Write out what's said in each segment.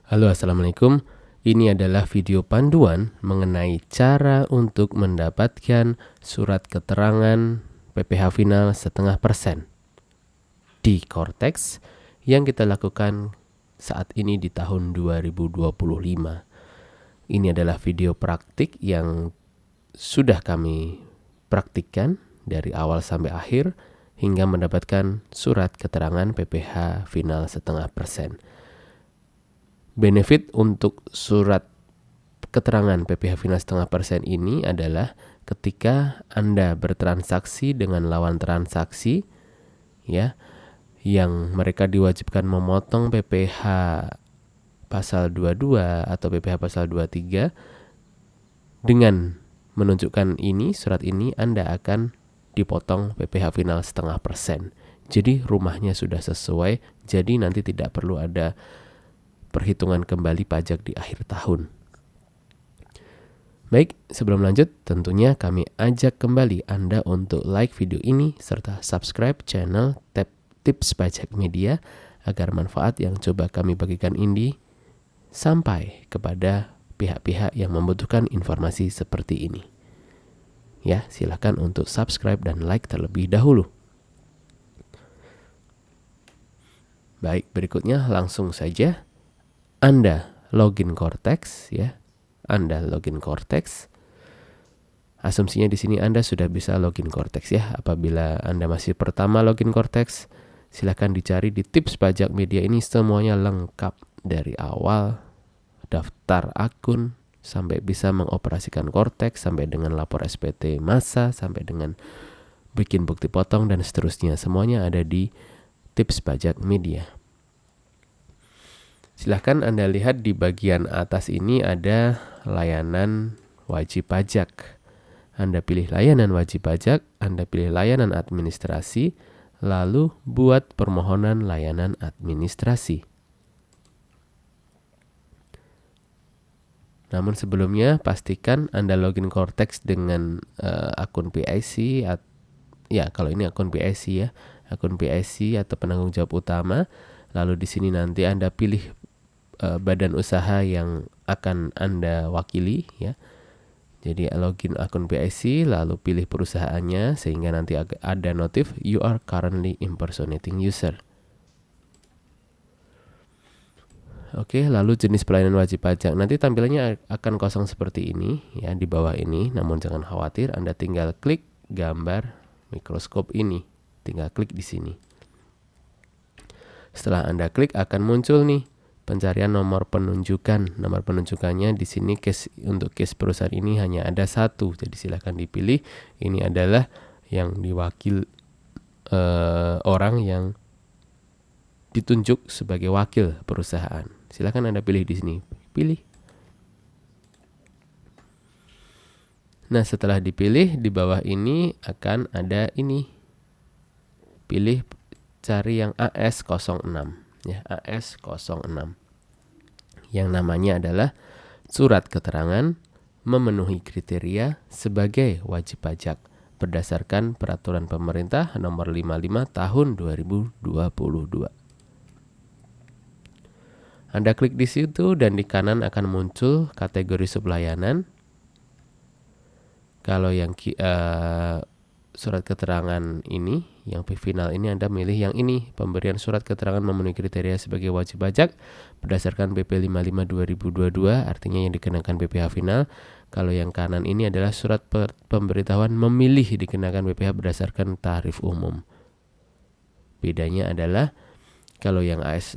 Halo, Assalamualaikum. Ini adalah video panduan mengenai cara untuk mendapatkan surat keterangan PPh final 0,5% di Cortex yang kita lakukan saat ini di tahun 2025. Ini adalah video praktik yang sudah kami praktikkan dari awal sampai akhir hingga mendapatkan surat keterangan PPh final 0,5%. Benefit untuk surat keterangan PPh final 0,5% ini adalah ketika Anda bertransaksi dengan lawan transaksi ya yang mereka diwajibkan memotong PPh pasal 22 atau PPh pasal 23, dengan menunjukkan ini, surat ini, Anda akan dipotong PPh final 0,5%. Jadi rumahnya sudah sesuai, jadi nanti tidak perlu ada perhitungan kembali pajak di akhir tahun. Baik, sebelum lanjut, tentunya kami ajak kembali Anda untuk like video ini serta subscribe channel Tips Pajak Media agar manfaat yang coba kami bagikan ini sampai kepada pihak-pihak yang membutuhkan informasi seperti ini. Ya, silakan untuk subscribe dan like terlebih dahulu. Baik, berikutnya langsung saja Anda login Cortex ya. Anda login Cortex. Asumsinya di sini Anda sudah bisa login Cortex ya. Apabila Anda masih pertama login Cortex, silakan dicari di Tips Pajak Media ini, semuanya lengkap dari awal daftar akun sampai bisa mengoperasikan Cortex, sampai dengan lapor SPT masa, sampai dengan bikin bukti potong dan seterusnya. Semuanya ada di Tips Pajak Media. Silahkan Anda lihat di bagian atas ini ada layanan wajib pajak. Anda pilih layanan wajib pajak, Anda pilih layanan administrasi, lalu buat permohonan layanan administrasi. Namun sebelumnya pastikan Anda login Cortex dengan akun PIC. Ya, kalau ini akun PIC ya, akun PIC atau penanggung jawab utama. Lalu di sini nanti Anda pilih badan usaha yang akan Anda wakili ya. Jadi login akun PIC lalu pilih perusahaannya sehingga nanti ada notif you are currently impersonating user. Oke, lalu jenis pelayanan wajib pajak. Nanti tampilannya akan kosong seperti ini ya di bawah ini. Namun jangan khawatir, Anda tinggal klik gambar mikroskop ini. Tinggal klik di sini. Setelah Anda klik akan muncul nih pencarian nomor penunjukan. Nomor penunjukannya di sini untuk case perusahaan ini hanya ada satu. Jadi silakan dipilih. Ini adalah yang diwakil orang yang ditunjuk sebagai wakil perusahaan. Silakan Anda pilih di sini. Pilih. Nah, setelah dipilih di bawah ini akan ada ini. Pilih cari yang AS06 ya, AS06. Yang namanya adalah surat keterangan memenuhi kriteria sebagai wajib pajak berdasarkan peraturan pemerintah nomor 55 tahun 2022. Anda klik di situ dan di kanan akan muncul kategori sublayanan. Kalau yang surat keterangan ini, yang final ini Anda milih yang ini, pemberian surat keterangan memenuhi kriteria sebagai wajib pajak berdasarkan PP 55 2022, artinya yang dikenakan PPh final. Kalau yang kanan ini adalah surat pemberitahuan memilih dikenakan PPh berdasarkan tarif umum. Bedanya adalah kalau yang AS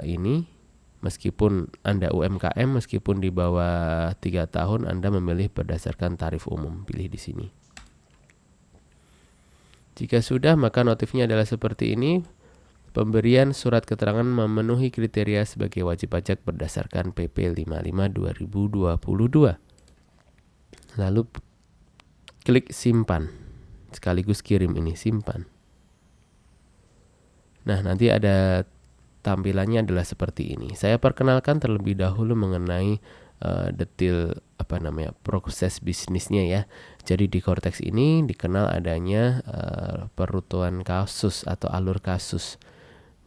ini, meskipun Anda UMKM, meskipun di bawah 3 tahun, Anda memilih berdasarkan tarif umum. Pilih di sini. Jika sudah, maka notifnya adalah seperti ini. Pemberian surat keterangan memenuhi kriteria sebagai wajib pajak berdasarkan PP 55 2022. Lalu klik simpan. Sekaligus kirim ini, simpan. Nah, nanti ada tampilannya adalah seperti ini. Saya perkenalkan terlebih dahulu mengenai detail proses bisnisnya ya. Jadi di Cortex ini dikenal adanya perutuan kasus atau alur kasus.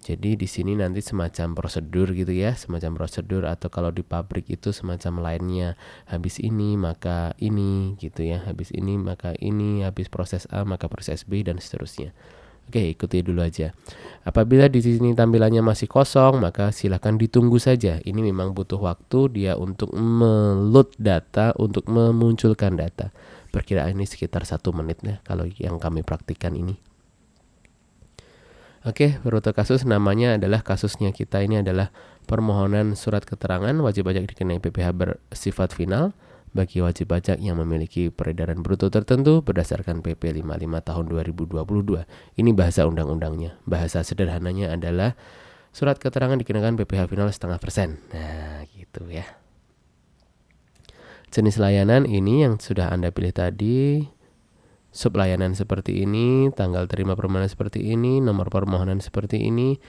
Jadi di sini nanti semacam prosedur gitu ya, semacam prosedur, atau kalau di pabrik itu semacam lainnya. Habis ini maka ini gitu ya, habis ini maka ini, habis proses A maka proses B dan seterusnya. Oke, ikuti dulu aja. Apabila di sini tampilannya masih kosong, maka silakan ditunggu saja. Ini memang butuh waktu dia untuk meload data, untuk memunculkan data. Perkiraan ini sekitar 1 menit ya kalau yang kami praktikkan ini. Oke, rute kasus namanya adalah kasusnya kita ini adalah permohonan surat keterangan wajib pajak dikenai PPh bersifat final bagi wajib pajak yang memiliki peredaran bruto tertentu berdasarkan PP 55 tahun 2022. Ini bahasa undang-undangnya. Bahasa sederhananya adalah surat keterangan dikenakan PPh final 0,5%. Nah, gitu ya. Jenis layanan ini yang sudah Anda pilih tadi, sub layanan seperti ini, tanggal terima permohonan seperti ini, nomor permohonan seperti ini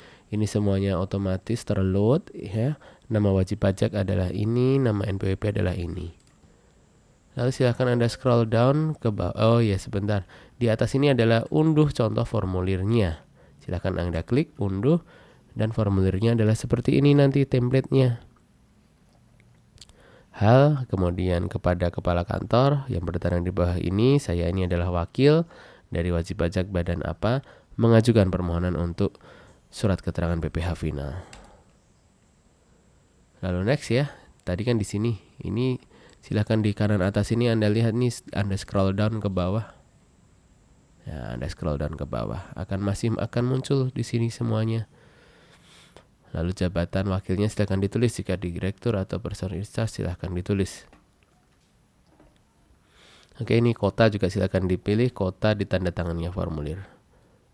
semuanya otomatis terload ya. Nama wajib pajak adalah ini, nama NPWP adalah ini. Lalu silakan Anda scroll down ke bawah. Oh ya, sebentar. Di atas ini adalah unduh contoh formulirnya. Silakan Anda klik unduh dan formulirnya adalah seperti ini nanti template-nya. Hal, kemudian kepada kepala kantor yang bertarung di bawah ini, saya ini adalah wakil dari wajib pajak badan apa, mengajukan permohonan untuk surat keterangan PPh final. Lalu next ya, tadi kan di sini, ini silakan di kanan atas ini Anda lihat nih, Anda scroll down ke bawah. Ya, Anda scroll down ke bawah, akan muncul di sini semuanya. Lalu jabatan wakilnya silakan ditulis, jika direktur atau person in charge silakan ditulis. Oke, ini kota juga silakan dipilih, kota ditandatangannya formulir.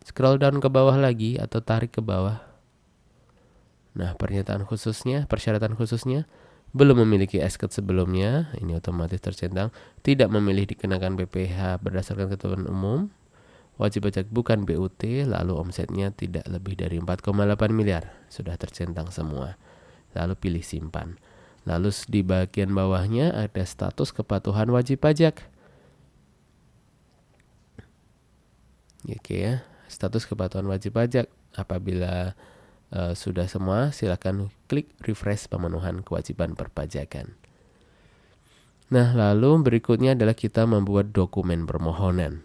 Scroll down ke bawah lagi atau tarik ke bawah. Nah, persyaratan khususnya belum memiliki SKED sebelumnya, ini otomatis tercentang, tidak memilih dikenakan PPh berdasarkan ketentuan umum. Wajib pajak bukan BUT, lalu omsetnya tidak lebih dari 4,8 miliar. Sudah tercentang semua. Lalu pilih simpan. Lalu di bagian bawahnya ada status kepatuhan wajib pajak. Oke ya, status kepatuhan wajib pajak. Apabila sudah semua, silakan klik refresh pemenuhan kewajiban perpajakan. Nah, lalu berikutnya adalah kita membuat dokumen permohonan.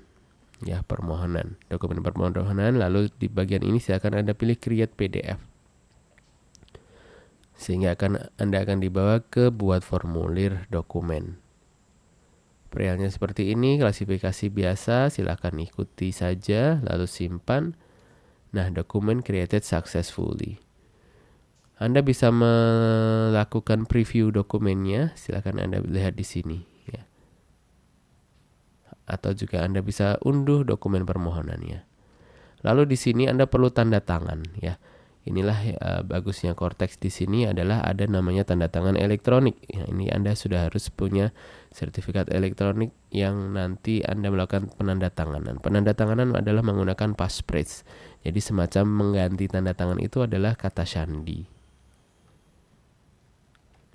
Ya, permohonan, dokumen permohonan. Lalu di bagian ini silakan Anda pilih create PDF, sehingga Anda akan dibawa ke buat formulir dokumen. Perialnya seperti ini, klasifikasi biasa, silakan ikuti saja, lalu simpan. Nah, dokumen created successfully. Anda bisa melakukan preview dokumennya, silakan Anda lihat di sini. Atau juga Anda bisa unduh dokumen permohonannya. Lalu di sini Anda perlu tanda tangan ya. Inilah bagusnya Cortex di sini adalah ada namanya tanda tangan elektronik. Ya, ini Anda sudah harus punya sertifikat elektronik yang nanti Anda melakukan penandatanganan. Penandatanganan adalah menggunakan passphrase. Jadi semacam mengganti tanda tangan itu adalah kata sandi.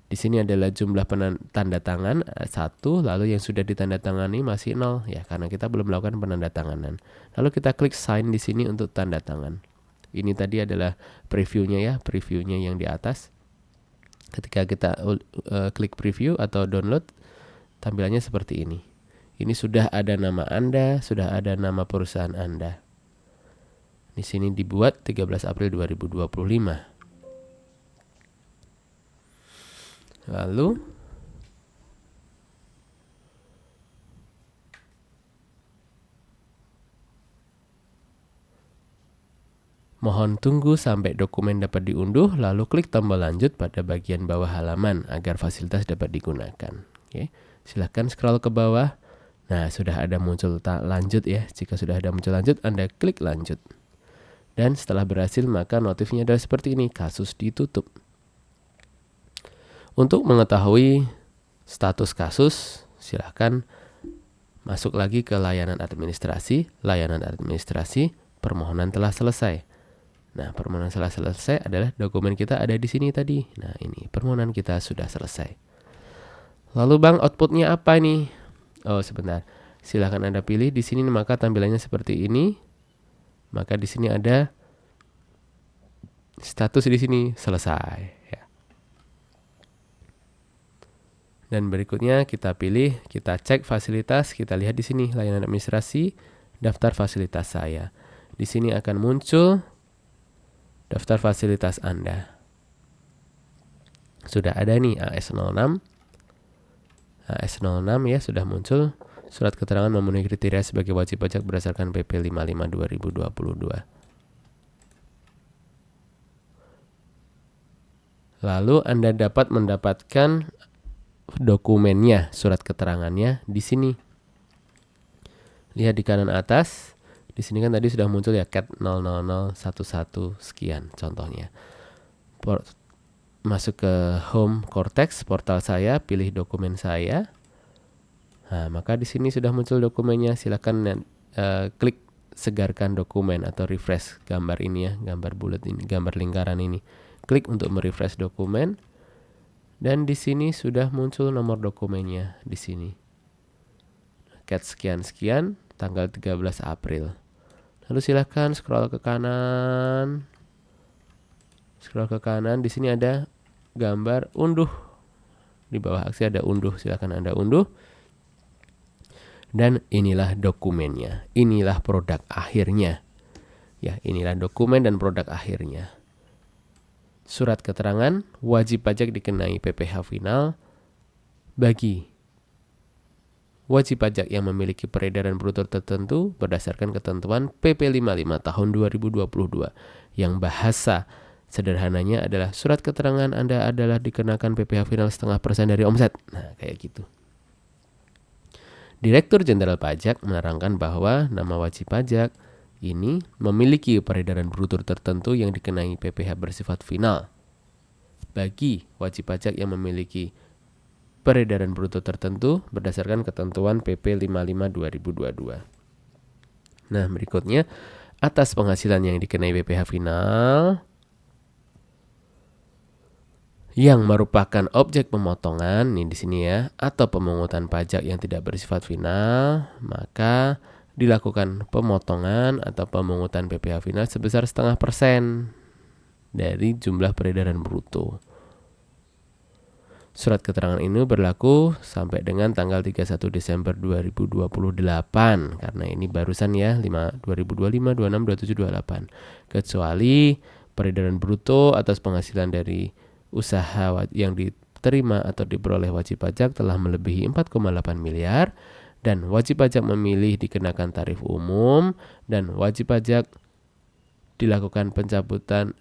Di sini adalah jumlah tanda tangan 1, lalu yang sudah ditandatangani masih 0 ya, karena kita belum melakukan penandatanganan. Lalu kita klik sign di sini untuk tanda tangan. Ini tadi adalah previewnya ya, previewnya yang di atas. Ketika kita klik preview atau download, tampilannya seperti ini. Ini sudah ada nama Anda, sudah ada nama perusahaan Anda. Di sini dibuat 13 April 2025. Lalu mohon tunggu sampai dokumen dapat diunduh, lalu klik tombol lanjut pada bagian bawah halaman agar fasilitas dapat digunakan. Oke, silahkan scroll ke bawah. Nah, sudah ada muncul lanjut ya. Jika sudah ada muncul lanjut, Anda klik lanjut. Dan setelah berhasil, maka notifnya adalah seperti ini, kasus ditutup. Untuk mengetahui status kasus, silahkan masuk lagi ke layanan administrasi. Layanan administrasi, permohonan telah selesai. Nah, permohonan telah selesai adalah dokumen kita ada di sini tadi. Nah, ini permohonan kita sudah selesai. Lalu Bang, outputnya apa nih? Oh, sebentar. Silahkan Anda pilih di sini, maka tampilannya seperti ini. Maka di sini ada status di sini selesai ya. Dan berikutnya kita pilih, kita cek fasilitas, kita lihat di sini layanan administrasi, daftar fasilitas saya. Di sini akan muncul daftar fasilitas Anda. Sudah ada nih AS06. AS06 ya sudah muncul. Surat keterangan memenuhi kriteria sebagai wajib pajak berdasarkan PP 55 2022. Lalu Anda dapat mendapatkan dokumennya, surat keterangannya di sini. Lihat di kanan atas. Di sini kan tadi sudah muncul ya CAT 00011 sekian contohnya. Masuk ke Home Cortex, portal saya, pilih dokumen saya. Nah, maka di sini sudah muncul dokumennya. Silakan klik segarkan dokumen atau refresh gambar ini ya, gambar bulat ini, gambar lingkaran ini. Klik untuk merefresh dokumen. Dan di sini sudah muncul nomor dokumennya di sini. CAT sekian-sekian, tanggal 13 April. Lalu silakan scroll ke kanan. Scroll ke kanan, di sini ada gambar unduh. Di bawah aksi ada unduh, silakan Anda unduh. Dan inilah dokumennya. Inilah produk akhirnya. Ya, inilah dokumen dan produk akhirnya. Surat keterangan wajib pajak dikenai PPh final bagi wajib pajak yang memiliki peredaran bruto tertentu berdasarkan ketentuan PP 55 tahun 2022 yang bahasa sederhananya adalah surat keterangan Anda adalah dikenakan PPh final 0,5% dari omset. Nah, kayak gitu. Direktur Jenderal Pajak menerangkan bahwa nama wajib pajak ini memiliki peredaran bruto tertentu yang dikenai PPh bersifat final. Bagi wajib pajak yang memiliki peredaran bruto tertentu berdasarkan ketentuan PP 55 2022. Nah, berikutnya atas penghasilan yang dikenai PPh final yang merupakan objek pemotongan, ini di sini ya, atau pemungutan pajak yang tidak bersifat final, maka dilakukan pemotongan atau pemungutan PPh final sebesar 0,5% dari jumlah peredaran bruto. Surat keterangan ini berlaku sampai dengan tanggal 31 Desember 2028 karena ini barusan ya 2025, 26, 27, 28. Kecuali peredaran bruto atas penghasilan dari usaha yang diterima atau diperoleh wajib pajak telah melebihi 4,8 miliar dan wajib pajak memilih dikenakan tarif umum dan wajib pajak dilakukan pencabutan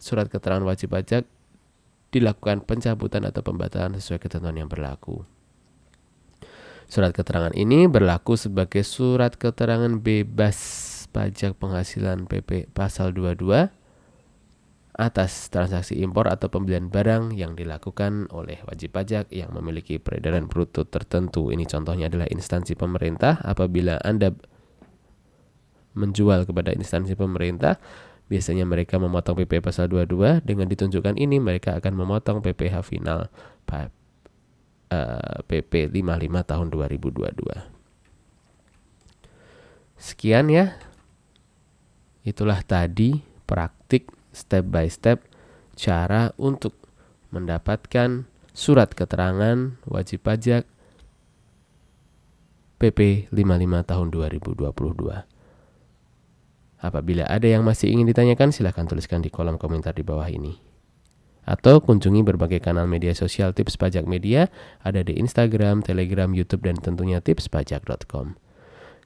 surat keterangan wajib pajak dilakukan pencabutan atau pembatalan sesuai ketentuan yang berlaku. Surat keterangan ini berlaku sebagai surat keterangan bebas pajak penghasilan PP pasal 22 atas transaksi impor atau pembelian barang yang dilakukan oleh wajib pajak yang memiliki peredaran bruto tertentu. Ini contohnya adalah instansi pemerintah. Apabila Anda menjual kepada instansi pemerintah, biasanya mereka memotong PP pasal 22. Dengan ditunjukkan ini, mereka akan memotong PPh final PP 55 tahun 2022. Sekian ya. Itulah tadi praktik step by step cara untuk mendapatkan surat keterangan wajib pajak PP 55 tahun 2022. Apabila ada yang masih ingin ditanyakan, silahkan tuliskan di kolom komentar di bawah ini. Atau kunjungi berbagai kanal media sosial Tips Pajak Media, ada di Instagram, Telegram, YouTube, dan tentunya tipspajak.com.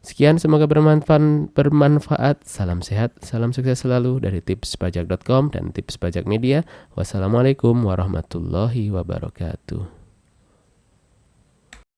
Sekian, semoga bermanfaat. Salam sehat, salam sukses selalu dari tipspajak.com dan Tips Pajak Media. Wassalamualaikum warahmatullahi wabarakatuh.